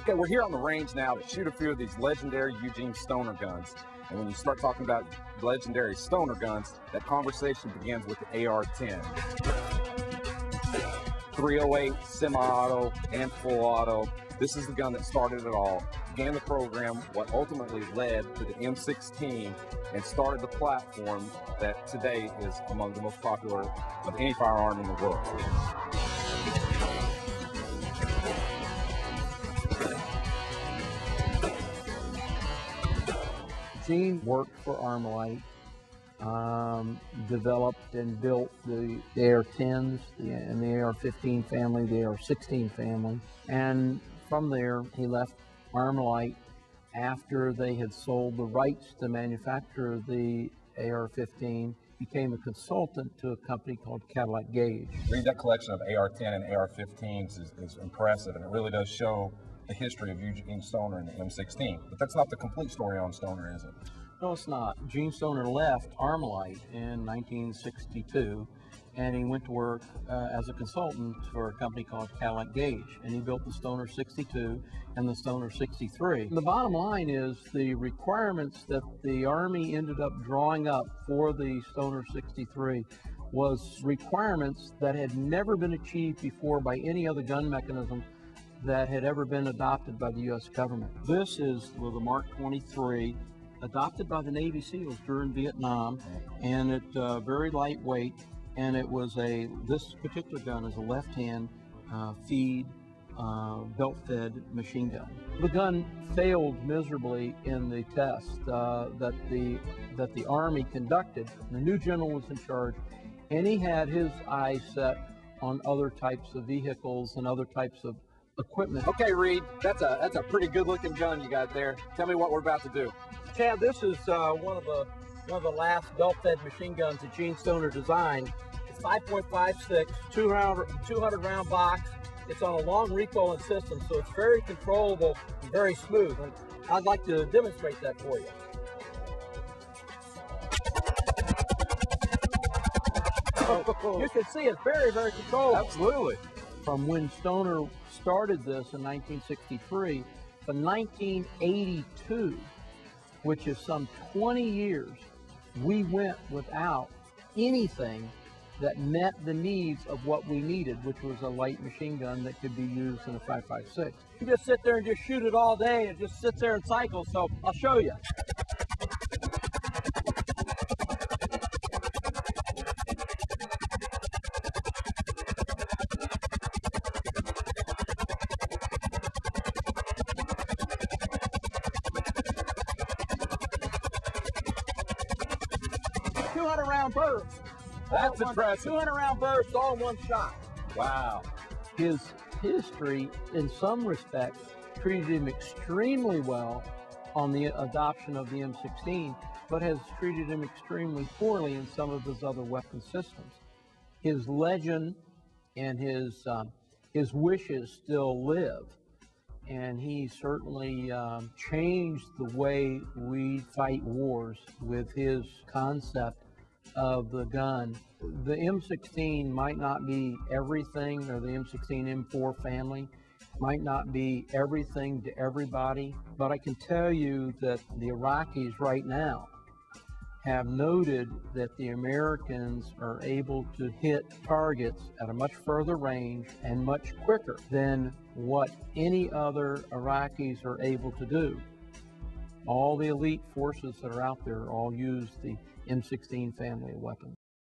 Okay, we're here on the range now to shoot a few of these legendary Eugene Stoner guns. And when you start talking about legendary Stoner guns, that conversation begins with the AR-10. 308, semi-auto, and full auto. This is the gun that started it all, began the program, what ultimately led to the M16, and started the platform that today is among the most popular of any firearm in the world. Eugene worked for Armalite, developed and built the AR-10s and the AR-15 family, the AR-16 family, and from there he left Armalite after they had sold the rights to manufacture the AR-15, became a consultant to a company called Cadillac Gauge. Read that collection of AR-10 and AR-15s is impressive, and it really does show the history of Eugene Stoner and the M16. But that's not the complete story on Stoner, is it? No, it's not. Eugene Stoner left Armalite in 1962, and he went to work as a consultant for a company called Cadillac Gauge, and he built the Stoner 62 and the Stoner 63. The bottom line is the requirements that the Army ended up drawing up for the Stoner 63 was requirements that had never been achieved before by any other gun mechanism that had ever been adopted by the U.S. government. This is the Mark 23, adopted by the Navy SEALs during Vietnam, and it's very lightweight, and it was this particular gun is a left-hand feed, belt-fed machine gun. The gun failed miserably in the test that the Army conducted. The new general was in charge, and he had his eyes set on other types of vehicles and other types of equipment. Okay, Reed, that's a pretty good-looking gun you got there. Tell me what we're about to do. Chad, this is one of the last belt-fed machine guns that Eugene Stoner designed. It's 5.56, 200 round box. It's on a long recoiling system, so it's very controllable and very smooth. And I'd like to demonstrate that for you. You can see it's very, very controllable. Absolutely. From when Stoner started this in 1963 to 1982, which is some 20 years, we went without anything that met the needs of what we needed, which was a light machine gun that could be used in a 5.56. You just sit there and just shoot it all day. It just sits there and cycles, so I'll show you. Round burst. That's impressive. 200 round burst all in one shot. Wow. His history, in some respects, treated him extremely well on the adoption of the M16, but has treated him extremely poorly in some of his other weapon systems. His legend and his wishes still live, and he certainly changed the way we fight wars with his concept of the gun. The M16 might not be everything, or the M16 M4 family might not be everything to everybody, but I can tell you that the Iraqis right now have noted that the Americans are able to hit targets at a much further range and much quicker than what any other Iraqis are able to do. All the elite forces that are out there all use the M16 family of weapons.